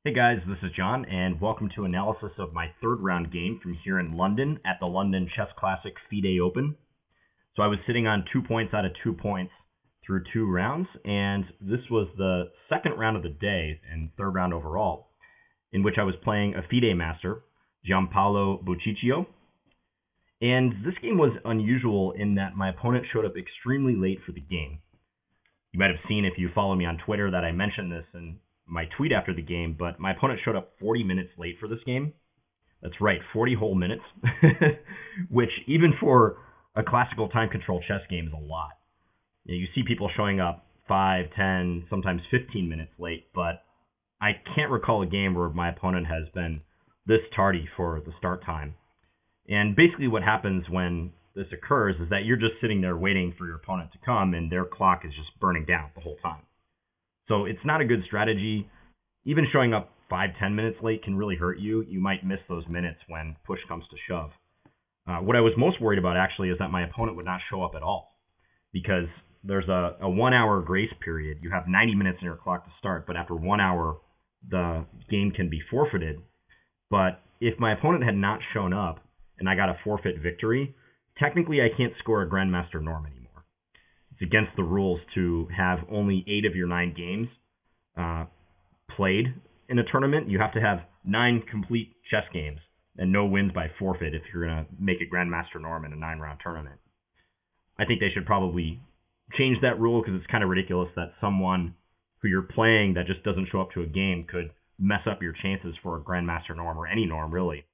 Hey guys, this is John, and welcome to analysis of my third round game from here in London at the London Chess Classic FIDE Open. So I was sitting on 2 points out of 2 points through 2 rounds, and this was the second round of the day and third round overall, in which I was playing a FIDE master, Giampaolo Buchicchio. And this game was unusual in that my opponent showed up extremely late for the game. You might have seen if you follow me on Twitter that I mentioned this in my tweet after the game, but my opponent showed up 40 minutes late for this game. That's right, 40 whole minutes, which even for a classical time control chess game is a lot. You see people showing up 5, 10, sometimes 15 minutes late, but I can't recall a game where my opponent has been this tardy for the start time. And basically what happens when this occurs is that you're just sitting there waiting for your opponent to come, and their clock is just burning down the whole time. So it's not a good strategy. Even showing up 5, 10 minutes late can really hurt you. You might miss those minutes when push comes to shove. What I was most worried about actually is that my opponent would not show up at all, because there's a 1 hour grace period. You have 90 minutes in your clock to start, but after 1 hour, the game can be forfeited. But if my opponent had not shown up and I got a forfeit victory, technically I can't score a Grandmaster Norm anymore. It's against the rules to have only 8 of your 9 games played in a tournament. You have to have 9 complete chess games and no wins by forfeit if you're going to make a Grandmaster Norm in a 9-round tournament. I think they should probably change that rule, because it's kind of ridiculous that someone who you're playing that just doesn't show up to a game could mess up your chances for a Grandmaster Norm, or any norm really.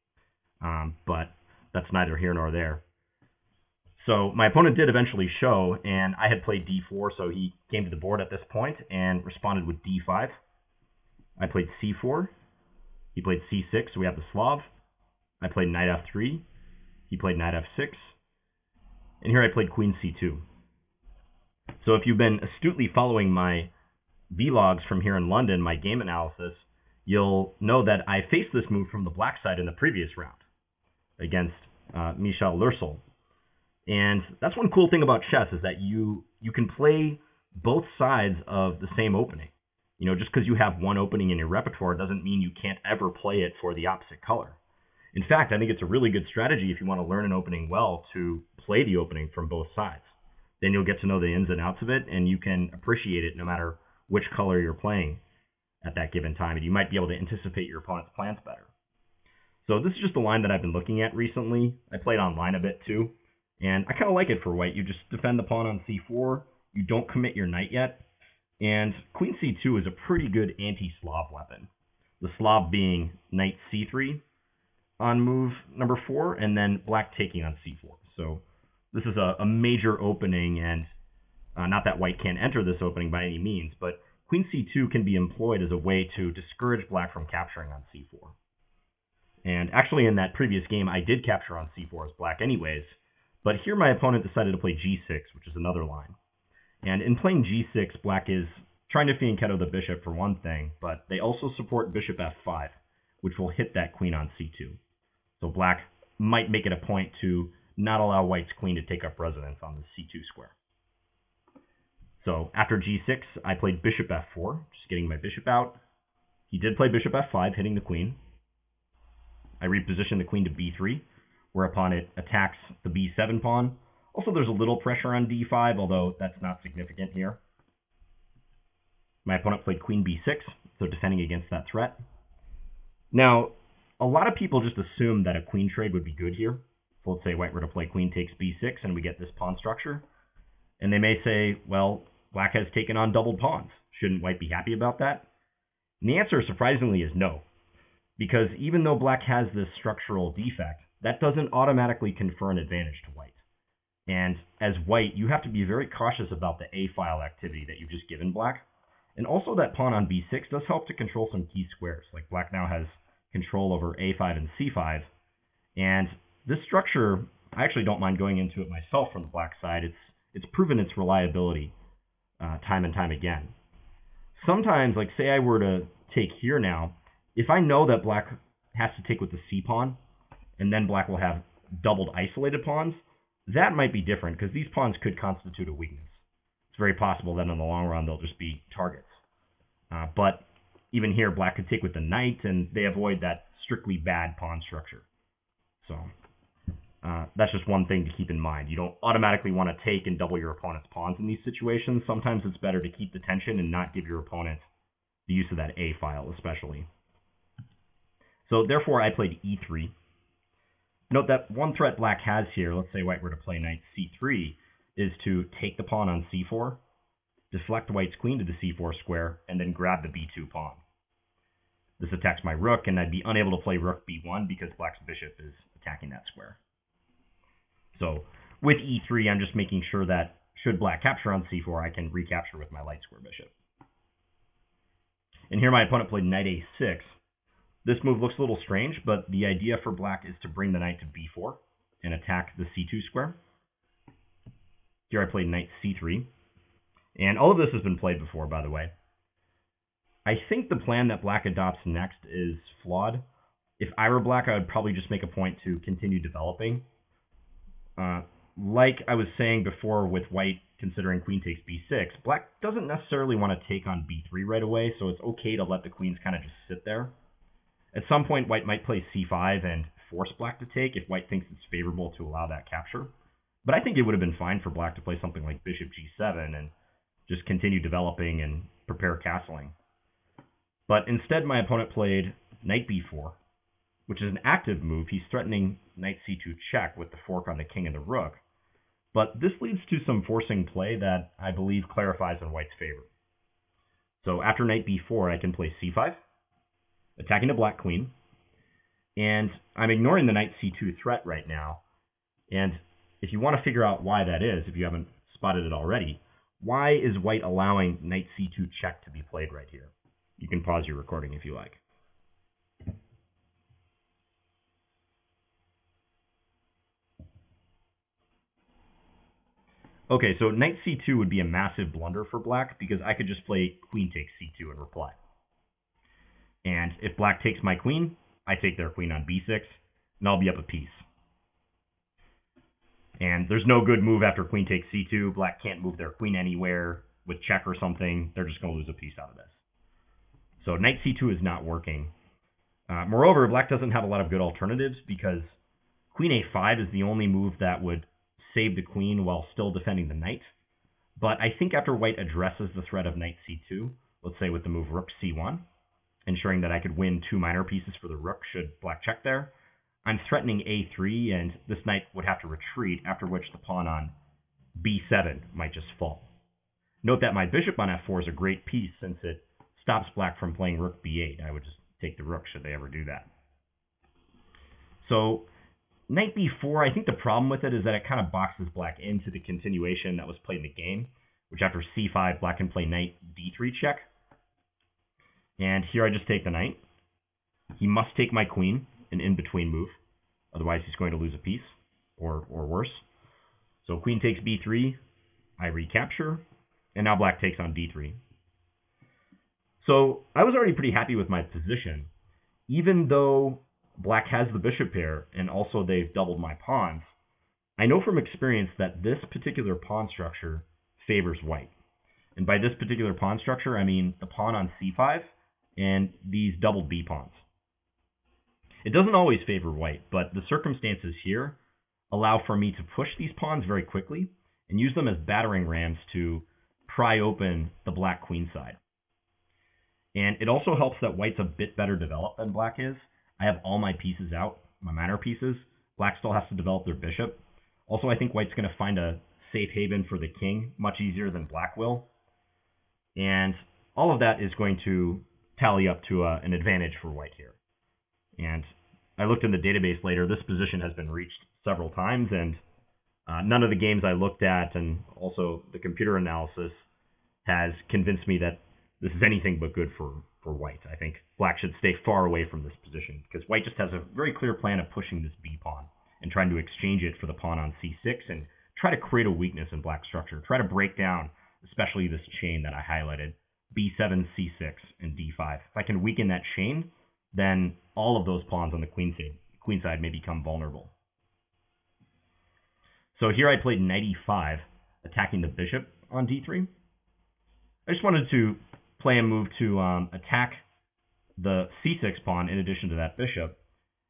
But that's neither here nor there. So my opponent did eventually show, and I had played d4, so he came to the board at this point and responded with d5. I played c4. He played c6, so we have the Slav. I played knight f3. He played knight f6. And here I played queen c2. So if you've been astutely following my vlogs from here in London, my game analysis, you'll know that I faced this move from the black side in the previous round against Michel Lursel. And that's one cool thing about chess, is that you can play both sides of the same opening. You know, just because you have one opening in your repertoire doesn't mean you can't ever play it for the opposite color. In fact, I think it's a really good strategy if you want to learn an opening well to play the opening from both sides. Then you'll get to know the ins and outs of it, and you can appreciate it no matter which color you're playing at that given time, and you might be able to anticipate your opponent's plans better. So this is just a line that I've been looking at recently. I played online a bit too. And I kind of like it for white. You just defend the pawn on c4. You don't commit your knight yet. And queen c2 is a pretty good anti-Slav weapon. The Slav being knight c3 on move number 4, and then black taking on c4. So this is a major opening, and not that white can't enter this opening by any means, but queen c2 can be employed as a way to discourage black from capturing on c4. And actually in that previous game, I did capture on c4 as black anyways. But here my opponent decided to play g6, which is another line. And in playing g6, black is trying to fianchetto the bishop for one thing, but they also support bishop f5, which will hit that queen on c2. So black might make it a point to not allow white's queen to take up residence on the c2 square. So after g6, I played bishop f4, just getting my bishop out. He did play bishop f5, hitting the queen. I repositioned the queen to b3. Whereupon it attacks the b7 pawn. Also, there's a little pressure on d5, although that's not significant here. My opponent played queen b6, so defending against that threat. Now, a lot of people just assume that a queen trade would be good here. So let's say white were to play queen takes b6, and we get this pawn structure. And they may say, well, black has taken on doubled pawns. Shouldn't white be happy about that? And the answer, surprisingly, is no. Because even though black has this structural defect, that doesn't automatically confer an advantage to white. And as white, you have to be very cautious about the A-file activity that you've just given black. And also that pawn on b6 does help to control some key squares. Like black now has control over a5 and c5. And this structure, I actually don't mind going into it myself from the black side. It's proven its reliability time and time again. Sometimes, like say I were to take here now, if I know that black has to take with the c pawn, and then black will have doubled isolated pawns, that might be different, because these pawns could constitute a weakness. It's very possible that in the long run they'll just be targets. But even here, black could take with the knight, and they avoid that strictly bad pawn structure. So that's just one thing to keep in mind. You don't automatically want to take and double your opponent's pawns in these situations. Sometimes it's better to keep the tension and not give your opponent the use of that A file, especially. So therefore, I played e3. Note that one threat black has here, let's say white were to play knight c3, is to take the pawn on c4, deflect white's queen to the c4 square, and then grab the b2 pawn. This attacks my rook, and I'd be unable to play rook b1 because black's bishop is attacking that square. So with e3, I'm just making sure that should black capture on c4, I can recapture with my light square bishop. And here my opponent played knight a6. This move looks a little strange, but the idea for black is to bring the knight to b4 and attack the c2 square. Here I played knight c3. And all of this has been played before, by the way. I think the plan that black adopts next is flawed. If I were black, I would probably just make a point to continue developing. Like I was saying before with white considering queen takes b6, black doesn't necessarily want to take on b3 right away, so it's okay to let the queens kind of just sit there. At some point, white might play c5 and force black to take if white thinks it's favorable to allow that capture. But I think it would have been fine for black to play something like bishop g7 and just continue developing and prepare castling. But instead, my opponent played knight b4, which is an active move. He's threatening knight c2 check with the fork on the king and the rook. But this leads to some forcing play that I believe clarifies in white's favor. So after knight b4, I can play c5, attacking the black queen. And I'm ignoring the knight c2 threat right now. And if you want to figure out why that is, if you haven't spotted it already, why is white allowing knight c2 check to be played right here? You can pause your recording if you like. Okay, so knight c2 would be a massive blunder for black because I could just play queen takes c2 and reply. And if black takes my queen, I take their queen on b6, and I'll be up a piece. And there's no good move after queen takes c2. Black can't move their queen anywhere with check or something. They're just going to lose a piece out of this. So knight c2 is not working. Moreover, black doesn't have a lot of good alternatives because queen a5 is the only move that would save the queen while still defending the knight. But I think after white addresses the threat of knight c2, let's say with the move rook c1, ensuring that I could win two minor pieces for the rook should black check there, I'm threatening a3, and this knight would have to retreat, after which the pawn on b7 might just fall. Note that my bishop on f4 is a great piece since it stops black from playing rook b8. I would just take the rook should they ever do that. So knight b4, I think the problem with it is that it kind of boxes black into the continuation that was played in the game, which after c5, black can play knight d3 check. And here I just take the knight. He must take my queen, an in-between move. Otherwise, he's going to lose a piece, or worse. So queen takes b3, I recapture, and now black takes on d3. So I was already pretty happy with my position. Even though black has the bishop pair, and also they've doubled my pawns, I know from experience that this particular pawn structure favors white. And by this particular pawn structure, I mean the pawn on c5 and these doubled b pawns. It doesn't always favor white, but the circumstances here allow for me to push these pawns very quickly and use them as battering rams to pry open the black queen side. And it also helps that white's a bit better developed than black is. I have all my pieces out, my minor pieces. Black still has to develop their bishop. Also, I think white's going to find a safe haven for the king much easier than black will. And all of that is going to tally up to an advantage for white here. And I looked in the database later. This position has been reached several times, and none of the games I looked at and also the computer analysis has convinced me that this is anything but good for white. I think black should stay far away from this position because white just has a very clear plan of pushing this b pawn and trying to exchange it for the pawn on c6 and try to create a weakness in black structure. Try to break down especially this chain that I highlighted, b7, c6, and d5. If I can weaken that chain, then all of those pawns on the queen side may become vulnerable. So here I played knight e5, attacking the bishop on d3. I just wanted to play a move to attack the c6 pawn in addition to that bishop,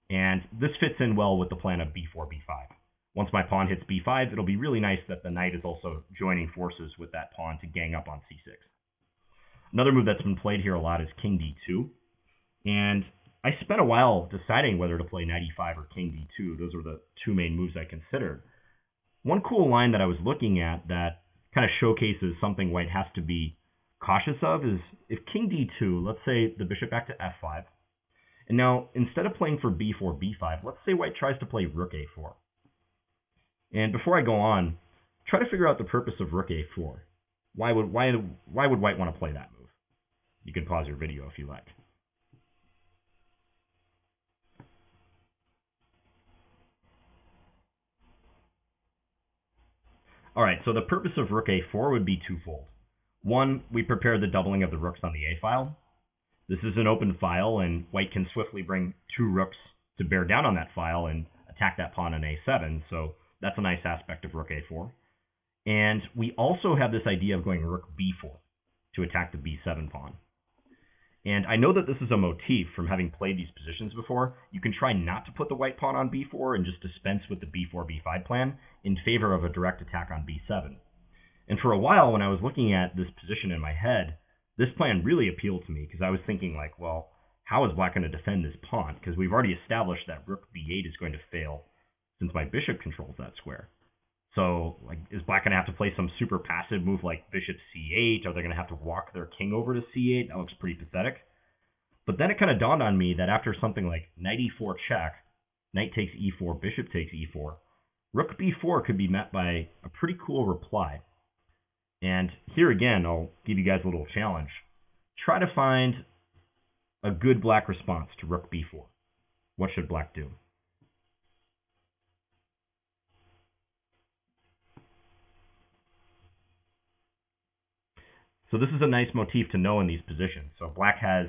and this fits in well with the plan of b4, b5. Once my pawn hits b5, it'll be really nice that the knight is also joining forces with that pawn to gang up on c6. Another move that's been played here a lot is king d2, and I spent a while deciding whether to play knight e5 or king d2. Those were the two main moves I considered. One cool line that I was looking at that kind of showcases something white has to be cautious of is if king d2, let's say the bishop back to f5, and now instead of playing for b4, b5, let's say white tries to play rook a4. And before I go on, try to figure out the purpose of rook a4. Why would white want to play that move? You can pause your video if you like. All right, so the purpose of rook a4 would be twofold. One, we prepare the doubling of the rooks on the a file. This is an open file, and white can swiftly bring two rooks to bear down on that file and attack that pawn on a7, so that's a nice aspect of rook a4. And we also have this idea of going rook b4 to attack the b7 pawn. And I know that this is a motif from having played these positions before. You can try not to put the white pawn on b4 and just dispense with the b4, b5 plan in favor of a direct attack on b7. And for a while, when I was looking at this position in my head, this plan really appealed to me because I was thinking like, well, how is black going to defend this pawn? Because we've already established that rook b8 is going to fail since my bishop controls that square. So, like, is black going to have to play some super passive move like bishop c8? Are they going to have to walk their king over to c8? That looks pretty pathetic. But then it kind of dawned on me that after something like knight e4 check, knight takes e4, bishop takes e4, rook b4 could be met by a pretty cool reply. And here again, I'll give you guys a little challenge. Try to find a good black response to rook b4. What should black do? So this is a nice motif to know in these positions. So black has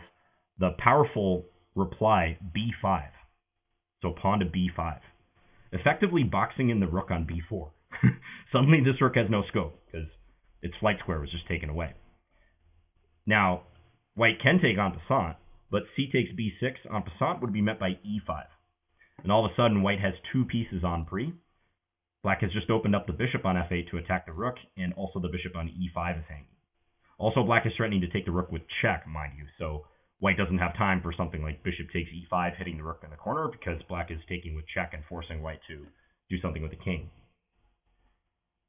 the powerful reply b5. So pawn to b5. Effectively boxing in the rook on b4. Suddenly this rook has no scope because its flight square was just taken away. Now, white can take en passant, but c takes b6 en passant would be met by e5. And all of a sudden white has two pieces en prise. Black has just opened up the bishop on f8 to attack the rook, and also the bishop on e5 is hanging. Also, black is threatening to take the rook with check, mind you, so white doesn't have time for something like bishop takes e5 hitting the rook in the corner because black is taking with check and forcing white to do something with the king.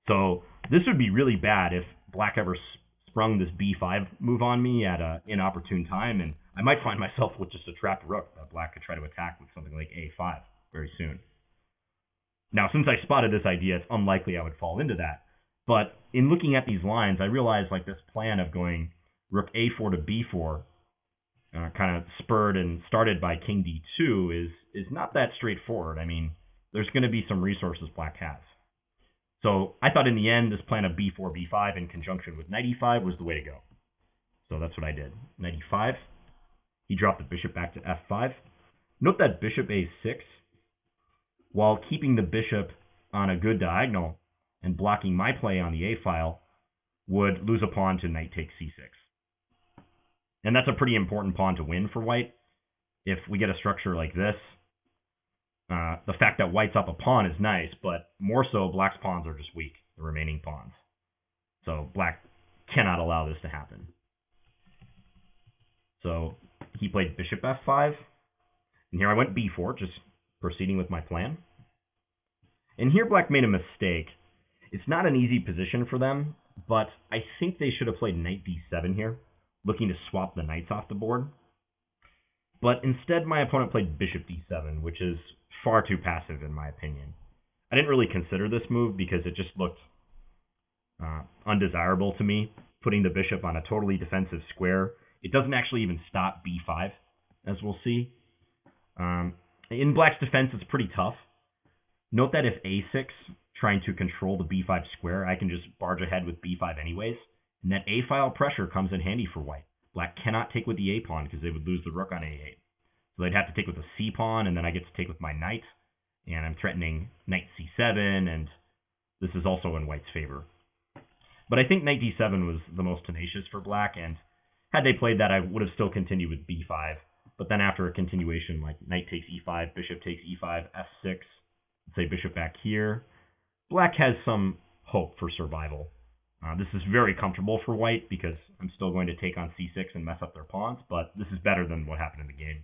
So this would be really bad if black ever sprung this b5 move on me at an inopportune time, and I might find myself with just a trapped rook that black could try to attack with something like a5 very soon. Now, since I spotted this idea, it's unlikely I would fall into that. But in looking at these lines, I realized like this plan of going rook a4 to b4, kind of spurred and started by king d2, is not that straightforward. I mean, there's going to be some resources black has. So I thought in the end, this plan of b4, b5 in conjunction with knight e5 was the way to go. So that's what I did. Knight e5. He dropped the bishop back to f5. Note that bishop a6, while keeping the bishop on a good diagonal and blocking my play on the a file, would lose a pawn to knight takes c6. And that's a pretty important pawn to win for white. If we get a structure like this, the fact that white's up a pawn is nice, but more so black's pawns are just weak, the remaining pawns. So black cannot allow this to happen. So he played bishop f5, and here I went b4, just proceeding with my plan. And here black made a mistake. It's not an easy position for them, but I think they should have played knight d7 here, looking to swap the knights off the board. But instead, my opponent played bishop d7, which is far too passive in my opinion. I didn't really consider this move because it just looked undesirable to me, putting the bishop on a totally defensive square. It doesn't actually even stop b5, as we'll see. In black's defense, it's pretty tough. Note that if a6, trying to control the b5 square, I can just barge ahead with b5 anyways, and that a-file pressure comes in handy for white. Black cannot take with the a-pawn because they would lose the rook on a8. So they'd have to take with the c-pawn, and then I get to take with my knight, and I'm threatening knight c7, and this is also in white's favor. But I think knight d7 was the most tenacious for black, and had they played that, I would have still continued with b5. But then after a continuation, like knight takes e5, bishop takes e5, f6, let's say bishop back here, black has some hope for survival. This is very comfortable for white because I'm still going to take on c6 and mess up their pawns, but this is better than what happened in the game.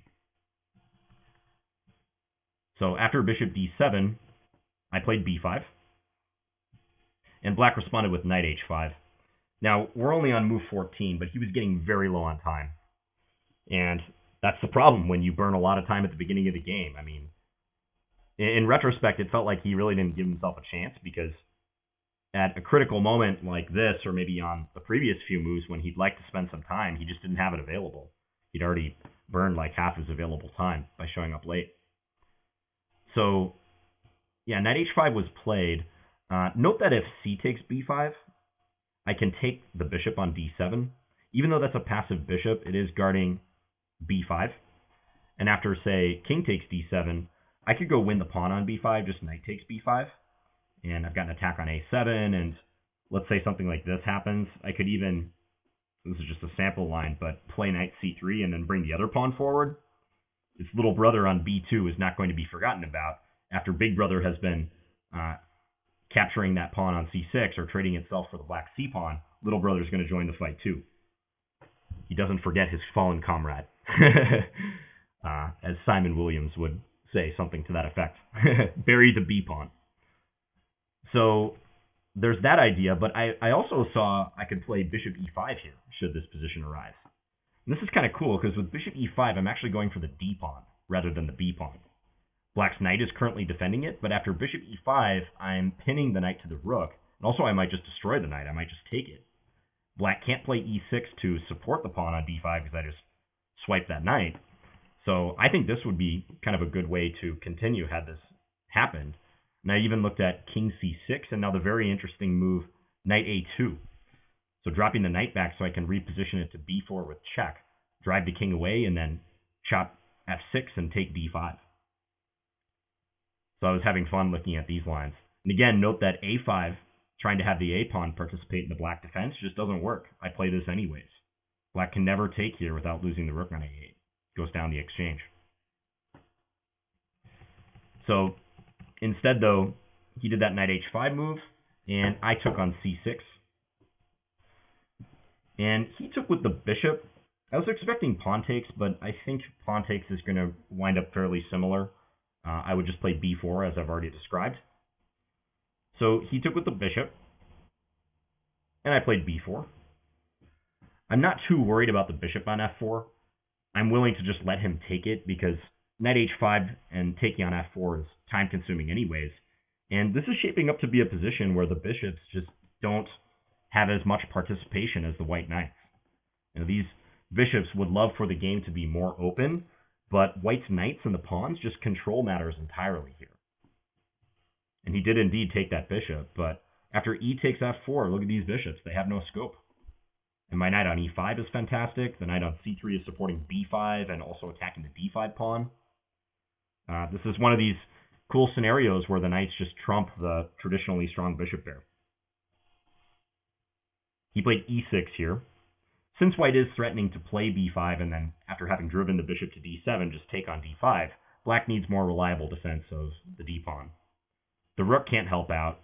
So after bishop d7, I played b5, and black responded with knight h5. Now, we're only on move 14, but he was getting very low on time. And that's the problem when you burn a lot of time at the beginning of the game. I mean, in retrospect, it felt like he really didn't give himself a chance because at a critical moment like this, or maybe on the previous few moves when he'd like to spend some time, he just didn't have it available. He'd already burned like half his available time by showing up late. So, yeah, knight h5 was played. Note that if c takes b5, I can take the bishop on d7. Even though that's a passive bishop, it is guarding b5. And after, say, king takes d7, I could go win the pawn on b5, just knight takes b5. And I've got an attack on a7, and let's say something like this happens. I could even, this is just a sample line, but play knight c3 and then bring the other pawn forward. This little brother on b2 is not going to be forgotten about after big brother has been capturing that pawn on c6 or trading itself for the black c pawn. Little brother is going to join the fight too. He doesn't forget his fallen comrade, as Simon Williams would say, something to that effect. Bury the b pawn. So there's that idea, but I also saw I could play bishop e5 here, should this position arise. And this is kind of cool, because with bishop e5, I'm actually going for the d pawn rather than the b pawn. Black's knight is currently defending it, but after bishop e5, I'm pinning the knight to the rook. And also, I might just destroy the knight. I might just take it. Black can't play e6 to support the pawn on d5 because I just swipe that knight. So I think this would be kind of a good way to continue had this happened. And I even looked at king c6, and now the very interesting move, knight a2. So dropping the knight back so I can reposition it to b4 with check, drive the king away, and then chop f6 and take d5. So I was having fun looking at these lines. And again, note that a5, trying to have the a pawn participate in the black defense, just doesn't work. I play this anyways. Black can never take here without losing the rook on a8. Goes down the exchange. So instead, though, he did that knight h5 move, and I took on c6. And he took with the bishop. I was expecting pawn takes, but I think pawn takes is going to wind up fairly similar. I would just play b4, as I've already described. So he took with the bishop, and I played b4. I'm not too worried about the bishop on f4. I'm willing to just let him take it, because knight h5 and taking on f4 is time-consuming anyways. And this is shaping up to be a position where the bishops just don't have as much participation as the white knights. You know, these bishops would love for the game to be more open, but white's knights and the pawns just control matters entirely here. And he did indeed take that bishop, but after e takes f4, look at these bishops. They have no scope. And my knight on e5 is fantastic. The knight on c3 is supporting b5 and also attacking the d5 pawn. This is one of these cool scenarios where the knights just trump the traditionally strong bishop pair. He played e6 here. Since white is threatening to play b5 and then, after having driven the bishop to d7, just take on d5, black needs more reliable defense of the d pawn. The rook can't help out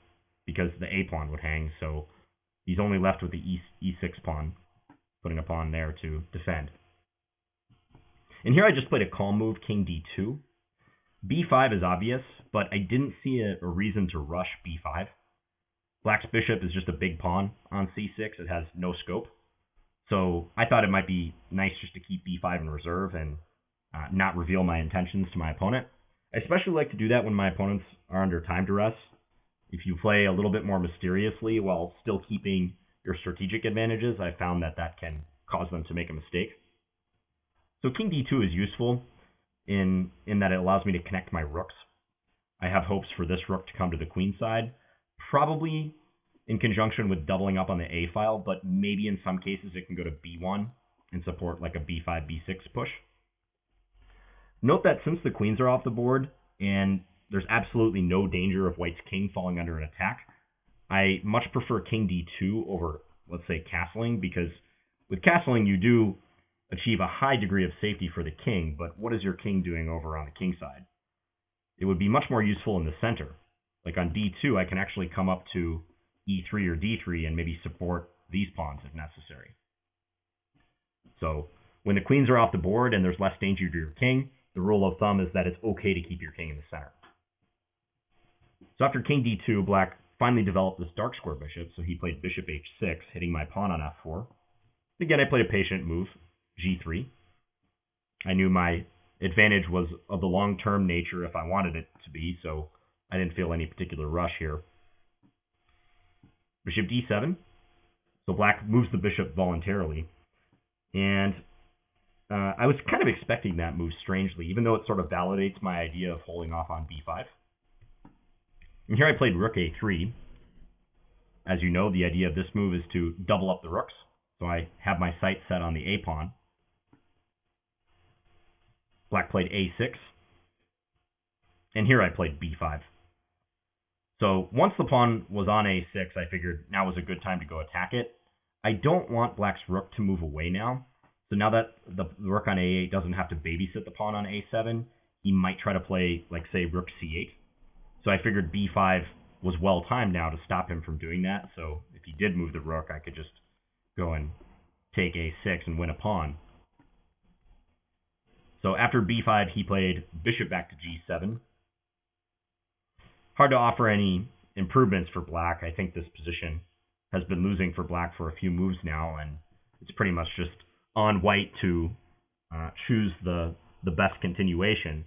because the a pawn would hang, so he's only left with the e6 pawn, putting a pawn there to defend. And here I just played a calm move, king d2. b5 is obvious, but I didn't see a reason to rush b5. Black's bishop is just a big pawn on c6. It has no scope. So I thought it might be nice just to keep b5 in reserve and not reveal my intentions to my opponent. I especially like to do that when my opponents are under time duress. If you play a little bit more mysteriously while still keeping your strategic advantages, I found that that can cause them to make a mistake. So king d2 is useful in that it allows me to connect my rooks. I have hopes for this rook to come to the queen side, probably in conjunction with doubling up on the a file, but maybe in some cases it can go to b1 and support like a b5, b6 push. Note that since the queens are off the board and there's absolutely no danger of white's king falling under an attack, I much prefer king d2 over, let's say, castling, because with castling you do achieve a high degree of safety for the king, but what is your king doing over on the king side? It would be much more useful in the center. Like on d2, I can actually come up to e3 or d3 and maybe support these pawns if necessary. So when the queens are off the board and there's less danger to your king, the rule of thumb is that it's okay to keep your king in the center. So after king d2, black finally developed this dark square bishop, so he played bishop h6, hitting my pawn on f4. Again, I played a patient move, g3. I knew my advantage was of the long-term nature if I wanted it to be, so I didn't feel any particular rush here. Bishop d7. So black moves the bishop voluntarily. And I was kind of expecting that move strangely, even though it sort of validates my idea of holding off on b5. And here I played rook a3. As you know, the idea of this move is to double up the rooks. So I have my sights set on the a pawn. Black played a6. And here I played b5. So once the pawn was on a6, I figured now was a good time to go attack it. I don't want black's rook to move away now. So now that the rook on a8 doesn't have to babysit the pawn on a7, he might try to play, like, say, rook c8. So I figured b5 was well-timed now to stop him from doing that. So if he did move the rook, I could just go and take a6 and win a pawn. So after b5, he played bishop back to g7. Hard to offer any improvements for black. I think this position has been losing for black for a few moves now, and it's pretty much just on white to choose the best continuation,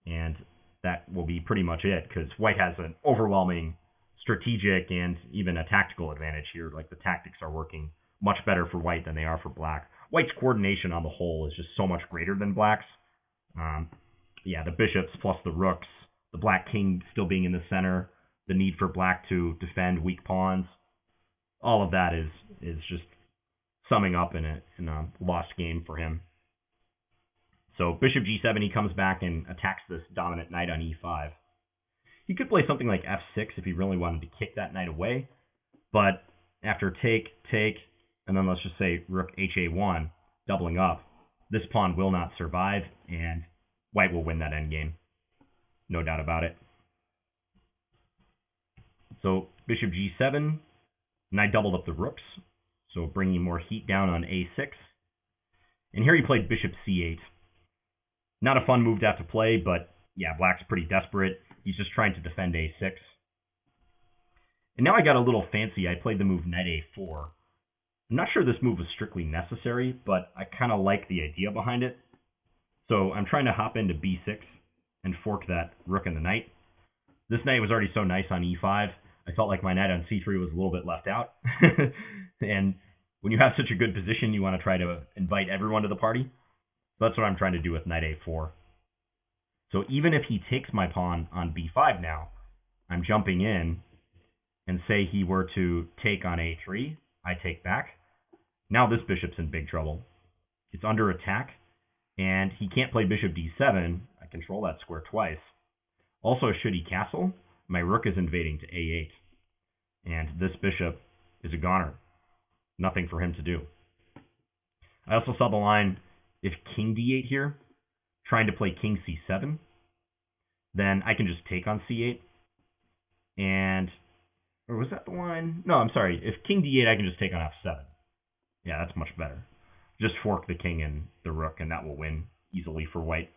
and that will be pretty much it, because white has an overwhelming strategic and even a tactical advantage here. Like, the tactics are working much better for white than they are for black. White's coordination on the whole is just so much greater than black's. Yeah, the bishops plus the rooks, the black king still being in the center, the need for black to defend weak pawns, all of that is just summing up in a lost game for him. So bishop g7, he comes back and attacks this dominant knight on e5. He could play something like f6 if he really wanted to kick that knight away, but after take, and then let's just say rook ha1, doubling up, this pawn will not survive, and white will win that endgame. No doubt about it. So bishop g7, and I doubled up the rooks, so bringing more heat down on a6. And here he played bishop c8. Not a fun move to have to play, but yeah, black's pretty desperate. He's just trying to defend a6. And now I got a little fancy. I played the move knight a4. I'm not sure this move was strictly necessary, but I kind of like the idea behind it. So I'm trying to hop into b6 and fork that rook and the knight. This knight was already so nice on e5. I felt like my knight on c3 was a little bit left out. And when you have such a good position, you want to try to invite everyone to the party. So that's what I'm trying to do with knight a4. So even if he takes my pawn on b5 now, I'm jumping in, and say he were to take on a3, I take back. Now this bishop's in big trouble. It's under attack, and he can't play bishop d7. I control that square twice. Also, should he castle, my rook is invading to a8, and this bishop is a goner. Nothing for him to do. I also saw the line, if king d8 here, trying to play king c7, then I can just take on c8, and, or was that the line? No, I'm sorry. If king d8, I can just take on f7. Yeah, that's much better. Just fork the king and the rook, and that will win easily for white.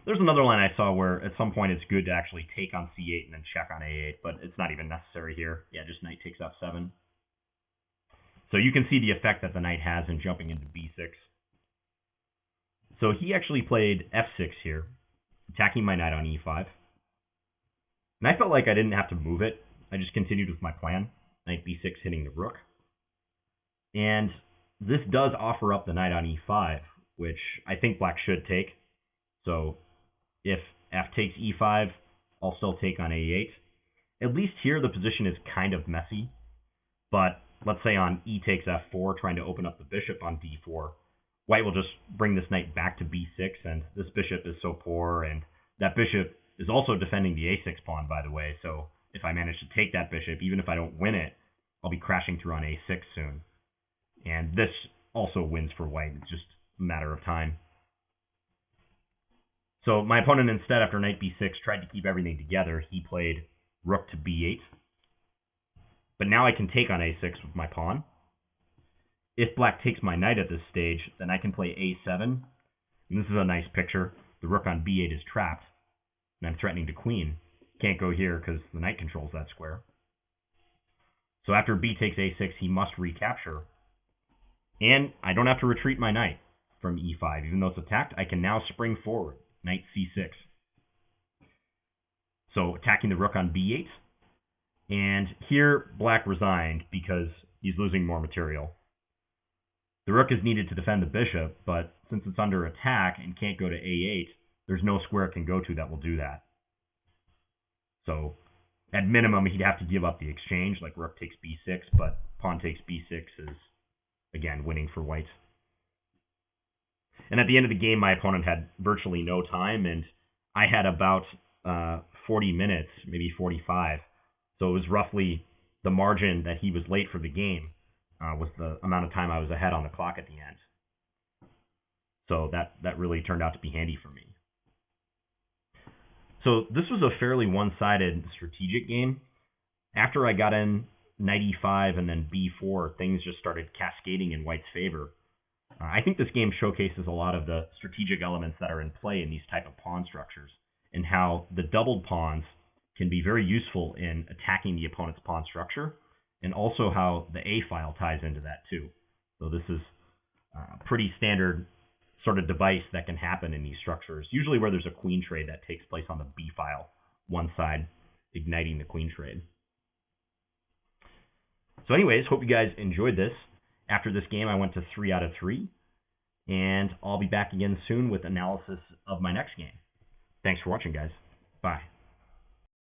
There's another line I saw where at some point it's good to actually take on c8 and then check on a8, but it's not even necessary here. Yeah, just knight takes f7. So you can see the effect that the knight has in jumping into b6. So he actually played f6 here, attacking my knight on e5. And I felt like I didn't have to move it. I just continued with my plan, knight b6 hitting the rook. And this does offer up the knight on e5, which I think black should take. So if f takes e5, I'll still take on a8. At least here the position is kind of messy, but let's say on e takes f4, trying to open up the bishop on d4, white will just bring this knight back to b6, and this bishop is so poor, and that bishop is also defending the a6 pawn, by the way, so if I manage to take that bishop, even if I don't win it, I'll be crashing through on a6 soon. And this also wins for white. It's just a matter of time. So my opponent instead, after knight b6, tried to keep everything together. He played rook to b8. But now I can take on a6 with my pawn. If black takes my knight at this stage, then I can play a7. And this is a nice picture. The rook on b8 is trapped, and I'm threatening to queen. Can't go here because the knight controls that square. So after b takes a6, he must recapture. And I don't have to retreat my knight from e5. Even though it's attacked, I can now spring forward. Knight c6. So attacking the rook on b8. And here, black resigned because he's losing more material. The rook is needed to defend the bishop, but since it's under attack and can't go to a8, there's no square it can go to that will do that. So at minimum, he'd have to give up the exchange, like rook takes b6, but pawn takes b6 is, again, winning for white. And at the end of the game, my opponent had virtually no time, and I had about 40 minutes, maybe 45. So it was roughly the margin that he was late for the game was the amount of time I was ahead on the clock at the end. So that really turned out to be handy for me. So this was a fairly one-sided strategic game. After I got in knight e5 and then b4, things just started cascading in white's favor. I think this game showcases a lot of the strategic elements that are in play in these type of pawn structures, and how the doubled pawns can be very useful in attacking the opponent's pawn structure, and also how the A file ties into that too. So this is a pretty standard sort of device that can happen in these structures, usually where there's a queen trade that takes place on the B file, one side igniting the queen trade. So anyways, hope you guys enjoyed this. After this game, I went to 3 out of 3, and I'll be back again soon with analysis of my next game. Thanks for watching, guys. Bye.